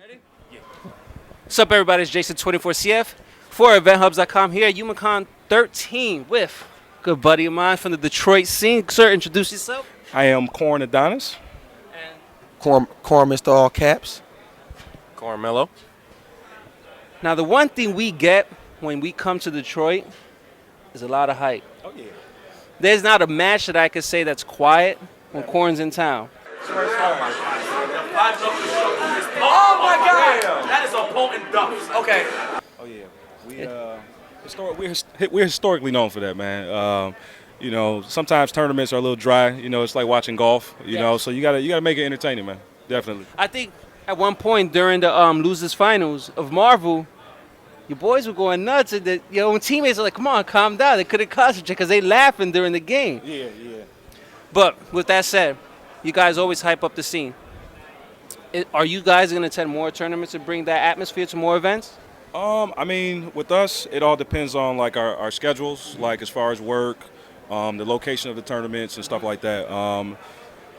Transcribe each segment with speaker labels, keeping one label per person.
Speaker 1: Ready? Yeah. What's up, everybody? It's Jason24CF for EventHubs.com here at Youmacon 13 with good buddy of mine from the Detroit scene. Sir, introduce yourself.
Speaker 2: I am C.O.R.N Adonis.
Speaker 1: And
Speaker 3: Corn, Mr. All Caps.
Speaker 4: Carmelo.
Speaker 1: now, the one thing we get when we come to Detroit is a lot of hype.
Speaker 2: Oh, yeah.
Speaker 1: There's not a match that I could say that's quiet when Corn's in town.
Speaker 4: Oh my God! That is a potent dump. Okay.
Speaker 2: Oh, yeah. We're historically known for that, man. Sometimes tournaments are a little dry. It's like watching golf. So you gotta make it entertaining, man. Definitely.
Speaker 1: I think at one point during the losers finals of Marvel, your boys were going nuts, and your own teammates are like, "Come on, calm down." They couldn't concentrate because they laughing during the game.
Speaker 2: Yeah.
Speaker 1: But with that said, you guys always hype up the scene. Are you guys going to attend more tournaments and bring that atmosphere to more events?
Speaker 2: With us, it all depends on like our schedules, like as far as work, the location of the tournaments and stuff like that.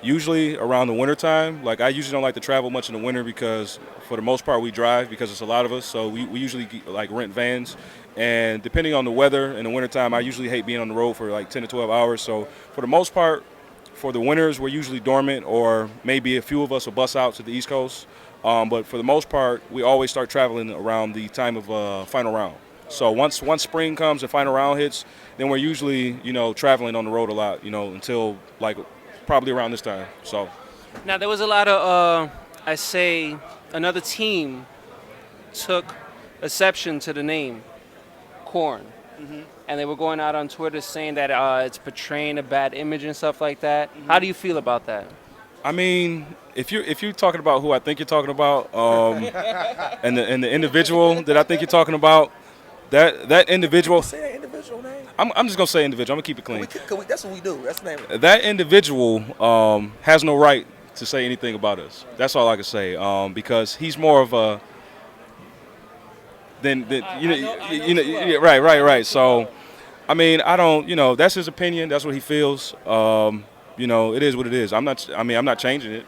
Speaker 2: Usually around the winter time, like I usually don't like to travel much in the winter because for the most part we drive because it's a lot of us. So we usually like rent vans, and depending on the weather in the wintertime, I usually hate being on the road for like 10 to 12 hours. So for the most part, for the winters, we're usually dormant, or maybe a few of us will bus out to the East Coast. But for the most part, we always start traveling around the time of final round. So once spring comes and final round hits, then we're usually traveling on the road a lot, until like probably around this time. So
Speaker 1: Now, there was a lot of, another team took exception to the name C.O.R.N. And they were going out on Twitter saying that it's portraying a bad image and stuff like that. How do you feel about that?
Speaker 2: I mean, if you're talking about who I think you're talking about, and the individual that I think you're talking about, that individual.
Speaker 3: Say that individual name.
Speaker 2: I'm just gonna say individual. I'm gonna keep it clean.
Speaker 3: That's what we do. That's the name of it.
Speaker 2: That individual has no right to say anything about us. That's all I can say. Because he's more of a right. So, I mean, I don't. That's his opinion. That's what he feels. It is what it is. I'm not changing it.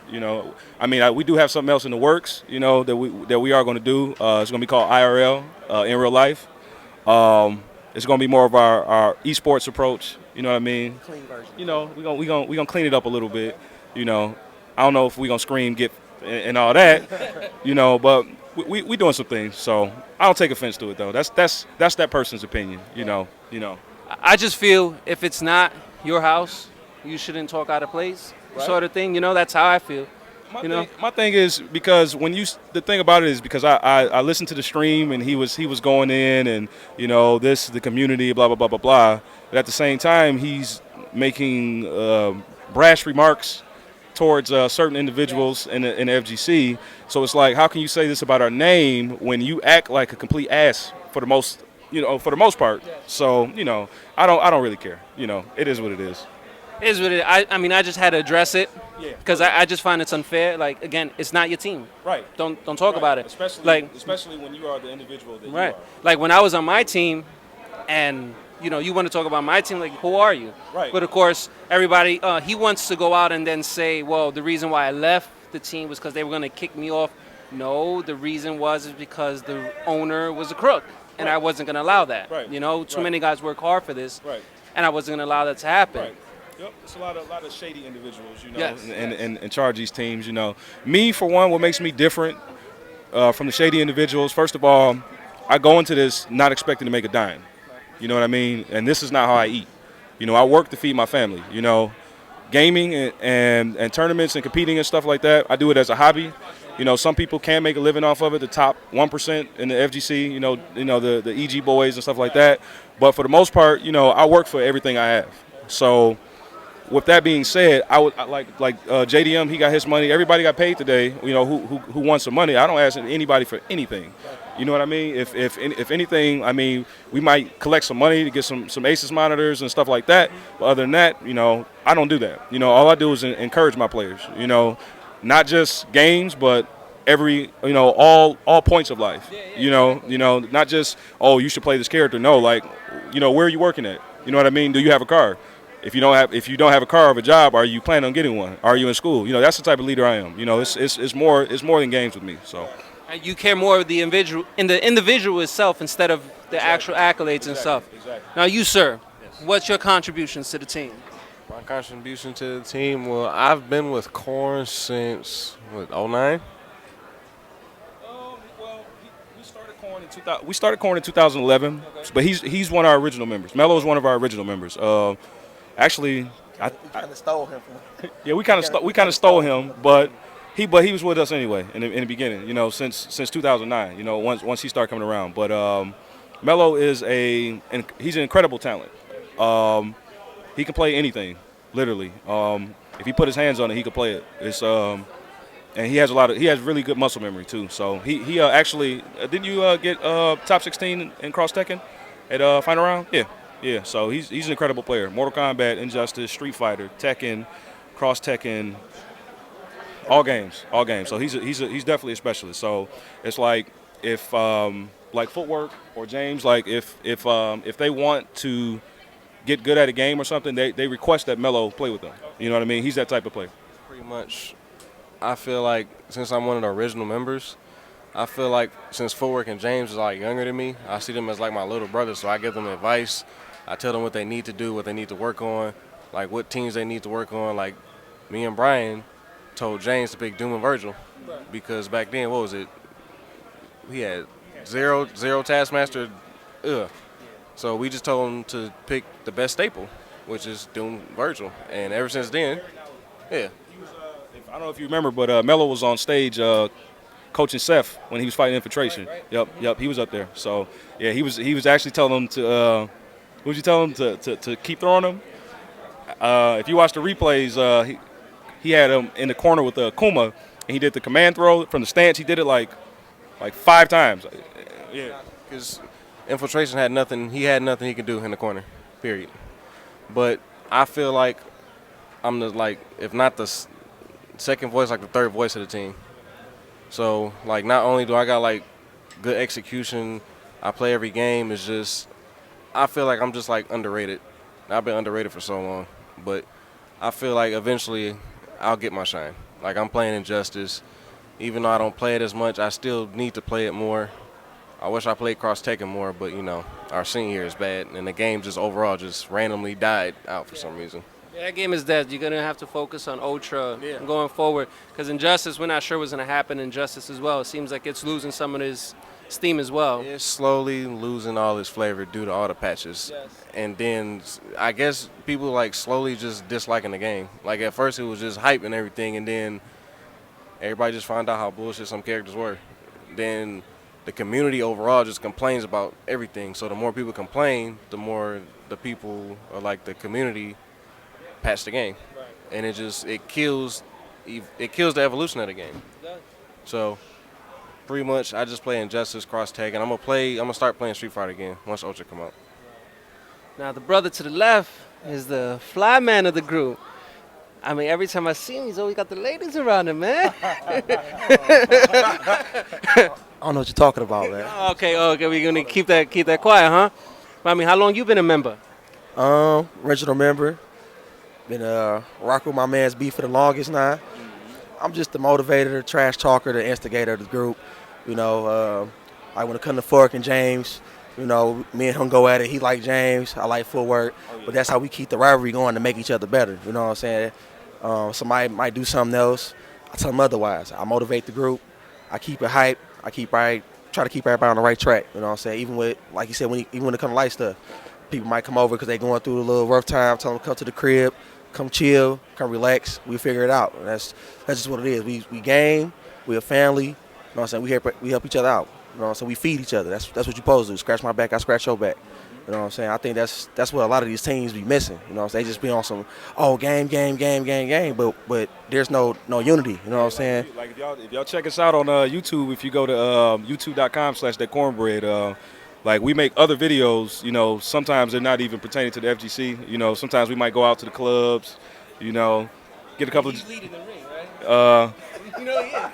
Speaker 2: We do have something else in the works. That we are going to do. It's going to be called IRL, in real life. It's going to be more of our esports approach. You know what I mean?
Speaker 3: Clean version.
Speaker 2: We gonna clean it up a little bit. I don't know if we gonna scream, get, and all that. But we doing some things. So I don't take offense to it though. That's that person's opinion.
Speaker 1: I just feel if it's not your house, you shouldn't talk out of place,
Speaker 2: Right.
Speaker 1: sort of thing. That's how I feel.
Speaker 2: My thing is because the thing about it is because I listened to the stream and he was going in and the community blah blah blah blah blah. But at the same time he's making brash remarks towards certain individuals in the FGC. So it's like, how can you say this about our name when you act like a complete ass for the most part? So I don't really care. It is what it is.
Speaker 1: It is what it is. I just had to address it
Speaker 2: Yeah.
Speaker 1: because I just find it's unfair. Like, again, it's not your team.
Speaker 2: Right.
Speaker 1: Don't talk about it.
Speaker 2: Especially when you are the individual that
Speaker 1: Right.
Speaker 2: you are.
Speaker 1: Like when I was on my team, and you want to talk about my team, like who are you?
Speaker 2: Right.
Speaker 1: But of course, everybody he wants to go out and then say, well, the reason why I left the team was because they were going to kick me off. No, the reason is because the owner was a crook, and I wasn't going to allow that.
Speaker 2: Right.
Speaker 1: Too many guys work hard for this,
Speaker 2: Right.
Speaker 1: and I wasn't going to allow that to happen.
Speaker 2: Right. Yep. It's a lot of shady individuals,
Speaker 1: Yes.
Speaker 2: and charge these teams. Me for one, what makes me different from the shady individuals. First of all, I go into this not expecting to make a dime. You know what I mean? And this is not how I eat. I work to feed my family. Gaming and tournaments and competing and stuff like that, I do it as a hobby. Some people can make a living off of it, the top 1% in the FGC, the EG boys and stuff like that. But for the most part, I work for everything I have. So with that being said, I like JDM, he got his money. Everybody got paid today, who wants some money. I don't ask anybody for anything. You know what I mean? If anything, we might collect some money to get some Asus monitors and stuff like that. But other than that, I don't do that. All I do is encourage my players. Not just games, but every all points of life. Not just, oh, you should play this character. No, like where are you working at? You know what I mean? Do you have a car? If you don't have a car or a job, are you planning on getting one? Are you in school? That's the type of leader I am. It's more than games with me. So.
Speaker 1: And you care more of the individual itself instead of the actual accolades and stuff.
Speaker 2: Exactly.
Speaker 1: Now, you, sir, what's your contributions to the team?
Speaker 5: My contribution to the team, well, I've been with C.O.R.N since, what, '09?
Speaker 2: Well, we started C.O.R.N in 2000. We started C.O.R.N in 2011, but he's one of our original members. Mello is one of our original members. Actually,
Speaker 3: We kind of stole him from.
Speaker 2: yeah, we kind of stole him, but he was with us anyway in the beginning. You know, since 2009. You know, once he started coming around. But Mello he's an incredible talent. He can play anything, literally. If he put his hands on it, he could play it. And he has really good muscle memory too. So he actually didn't you get top 16 in cross Tekken at final round? Yeah. So he's an incredible player. Mortal Kombat, Injustice, Street Fighter, Tekken, cross Tekken, all games. So he's definitely a specialist. So it's like if like footwork or James, like if they want to get good at a game or something, they request that Mello play with them. You know what I mean? He's that type of player.
Speaker 5: Pretty much, I feel like since I'm one of the original members, I feel like since Footwork and James is like younger than me, I see them as like my little brother, so I give them advice. I tell them what they need to do, what they need to work on, like what teams they need to work on. Like me and Brian told James to pick Doom and Virgil because back then, what was it? He had zero Taskmaster. So we just told him to pick the best staple, which is Doom Virgil. And ever since then, yeah.
Speaker 2: I don't know if you remember, but Mello was on stage coaching Seth when he was fighting Infiltration. Yep, he was up there. So yeah, he was actually telling him to. What would you tell him to keep throwing him? If you watch the replays, he had him in the corner with Kuma, and he did the command throw from the stance. He did it like 5 times. Yeah,
Speaker 5: because Infiltration had nothing. He had nothing he could do in the corner. Period. But I feel like I'm if not the second voice, like the third voice of the team. So like not only do I got like good execution, I play every game. It's just I feel like I'm just like underrated. I've been underrated for so long, but I feel like eventually I'll get my shine. Like I'm playing Injustice, even though I don't play it as much, I still need to play it more. I wish I played cross Tekken more, but you know our scene here is bad, and the game just overall just randomly died out for some reason.
Speaker 1: Yeah, that game is dead. You're gonna have to focus on Ultra going forward because Injustice, we're not sure what's gonna happen. Injustice as well. It seems like it's losing some of its steam as well.
Speaker 5: It's slowly losing all its flavor due to all the patches.
Speaker 1: Yes.
Speaker 5: And then I guess people like slowly just disliking the game. Like at first it was just hype and everything, and then everybody just found out how bullshit some characters were. Then the community overall just complains about everything. So the more people complain, the more the people or like the community patch the game. Right. And it kills the evolution of the game. So pretty much I just play Injustice, Cross Tag, and I'm gonna start playing Street Fighter again once Ultra come out.
Speaker 1: Now the brother to the left is the fly man of the group. I mean, every time I see him, he's always got the ladies around him, man.
Speaker 3: I don't know what you're talking about, man.
Speaker 1: Okay, we're gonna keep that quiet, huh? I mean, how long you been a member?
Speaker 3: Original member. Been rocking with my man's beef for the longest now. I'm just the motivator, the trash talker, the instigator of the group. You know, like when it comes to Fork and James, you know, me and him go at it. He like James, I like Footwork. But that's how we keep the rivalry going to make each other better. You know what I'm saying? Somebody might do something else. I tell them otherwise. I motivate the group. I keep it hype. Try to keep everybody on the right track. You know what I'm saying? Even with, like you said, even when it comes to light stuff, people might come over because they're going through a little rough time. Tell them to come to the crib, come chill, come relax. We figure it out. And that's just what it is. We game. We a family. You know what I'm saying? We help each other out. You know what I'm saying? We feed each other. That's what you're supposed to do. Scratch my back, I scratch your back. You know what I'm saying? I think that's what a lot of these teams be missing. You know what I'm saying? They just be on some, game, but there's no unity. You know what I'm saying?
Speaker 2: Like if y'all check us out on YouTube, if you go to youtube.com/thatcornbread, like we make other videos, you know, sometimes they're not even pertaining to the FGC. You know, sometimes we might go out to the clubs, you know, get a couple of.
Speaker 1: He's leading the ring, right? You know, yeah.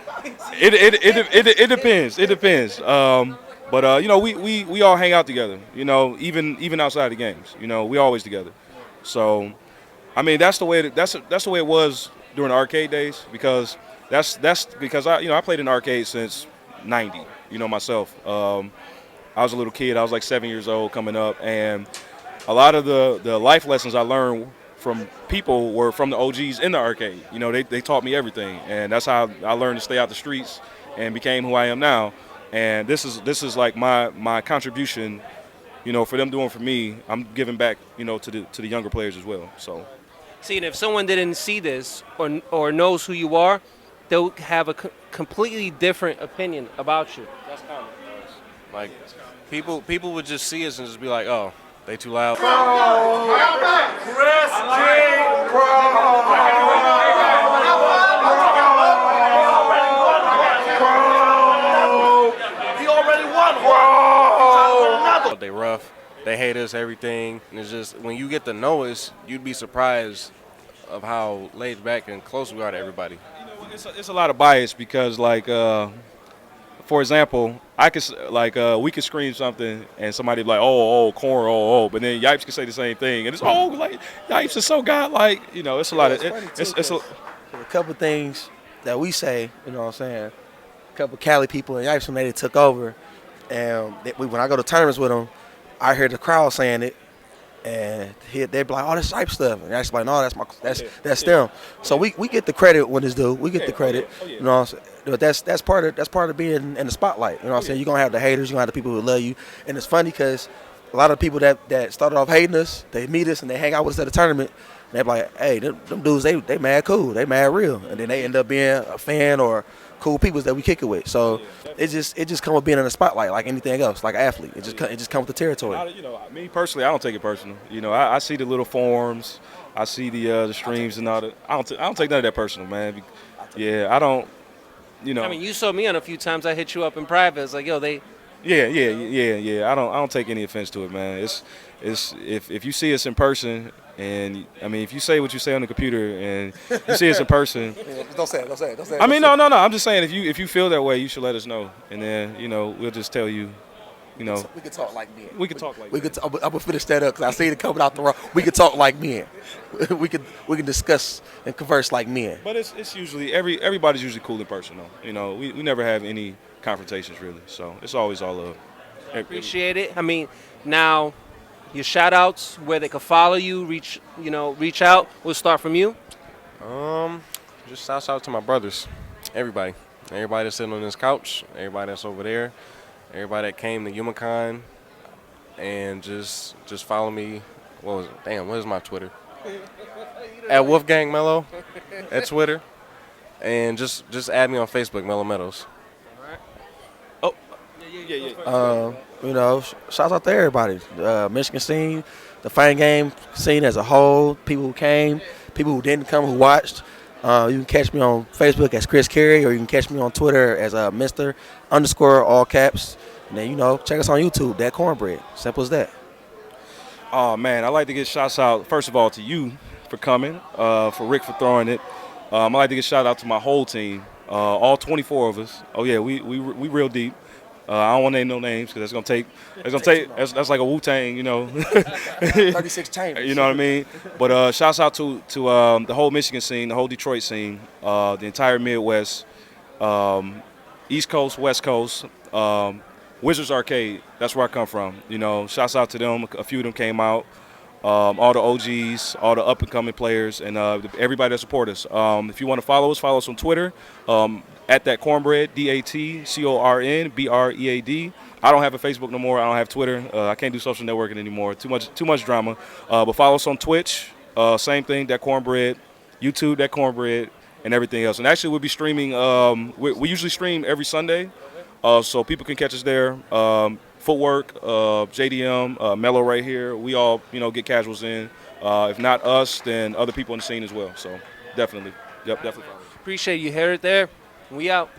Speaker 2: It depends. It depends. But you know, we all hang out together. You know, even outside the games. You know, we always together. So, I mean, that's the way the way it was during the arcade days because that's because I played in arcades since '90. You know, myself. I was a little kid. I was like 7 years old coming up, and a lot of the life lessons I learned from people were from the OGs in the arcade. You know, they taught me everything, and that's how I learned to stay out the streets and became who I am now. And this is like my contribution. You know, for them doing for me, I'm giving back. You know, to the younger players as well. So.
Speaker 1: See, and if someone didn't see this or knows who you are, they'll have a completely different opinion about you.
Speaker 5: That's common. Like people would just see us and just be like, oh, they too loud. They rough. They hate us, everything. And it's just, when you get to know us, you'd be surprised of how laid back and close we are to everybody.
Speaker 2: You know, it's a lot of bias because, like, for example, I could we could scream something and somebody be like, oh, corn, oh, but then Yipes could say the same thing, and it's like Yipes is so godlike. You know, it's a lot of it's a
Speaker 3: couple things that we say. You know what I'm saying? A couple Cali people and Yipes when they took over, and when I go to tournaments with them, I hear the crowd saying it, and they're like, "Oh, that's Yipes stuff," and that's like, "No, that's them." So we get the credit when it's due. We get the credit. You know what I'm saying? But that's part of being in the spotlight. You know what I'm saying? You're gonna have the haters. You're gonna have the people who love you, and it's funny because a lot of people that started off hating us, they meet us and they hang out with us at a tournament. And they're like, "Hey, them dudes, they mad cool, they mad real," and then they end up being a fan or cool people that we kick it with. So it just comes with being in the spotlight like anything else, like an athlete. It just comes with the territory.
Speaker 2: You know, me personally, I don't take it personal. You know, I see the little forums, I see the streams and all that. I don't take none of that personal, man. Yeah, I don't. You know.
Speaker 1: I mean, you saw me on a few times. I hit you up in private. It's like, yo, they.
Speaker 2: Yeah. I don't take any offense to it, man. It's if you see us in person, and I mean, if you say what you say on the computer, and you see us in person,
Speaker 3: Don't say it.
Speaker 2: I mean, no. I'm just saying, if you feel that way, you should let us know, and then we'll just tell you. You know,
Speaker 3: we could talk like men.
Speaker 2: We could talk like men.
Speaker 3: I'm gonna finish that up because I see it coming out the wrong. We could talk like men. we can discuss and converse like men.
Speaker 2: But it's usually everybody's usually cool in person, though. You know, we never have any confrontations really, so it's always all love.
Speaker 1: Appreciate it. I mean, now your shout outs, where they can follow you, reach out. We'll start from you.
Speaker 5: Just shout out to my brothers, everybody that's sitting on this couch, everybody that's over there, everybody that came to Youmacon, and just follow me. What is my Twitter? At Wolfgang Mello at Twitter, and just add me on Facebook, Mello Meadows.
Speaker 3: You know, shouts out to everybody. Michigan scene, the fan game scene as a whole, people who came, people who didn't come, who watched. You can catch me on Facebook as Chris Carey, or you can catch me on Twitter as Mr. _ all caps. And then, check us on YouTube, That Cornbread. Simple as that.
Speaker 2: Oh, man, I'd like to get shouts out, first of all, to you for coming, for Rick for throwing it. I'd like to get shout out to my whole team, all 24 of us. Oh, yeah, we real deep. I don't want to name no names because that's like a Wu-Tang,
Speaker 3: 36 chambers.
Speaker 2: You know what I mean? But shouts out to the whole Michigan scene, the whole Detroit scene, the entire Midwest, East Coast, West Coast, Wizards Arcade. That's where I come from. Shouts out to them. A few of them came out. All the OGs, all the up-and-coming players, and everybody that support us. If you want to follow us on Twitter, at That Cornbread, DATCORNBREAD. I don't have a Facebook no more. I don't have Twitter. I can't do social networking anymore. Too much drama. But follow us on Twitch. Same thing, That Cornbread. YouTube, That Cornbread, and everything else. And actually, we'll be streaming. We usually stream every Sunday, so people can catch us there. Footwork, JDM, Mello right here. We all, get casuals in. If not us, then other people in the scene as well. So definitely. Yep, definitely.
Speaker 1: Appreciate you. Hear it there. We out.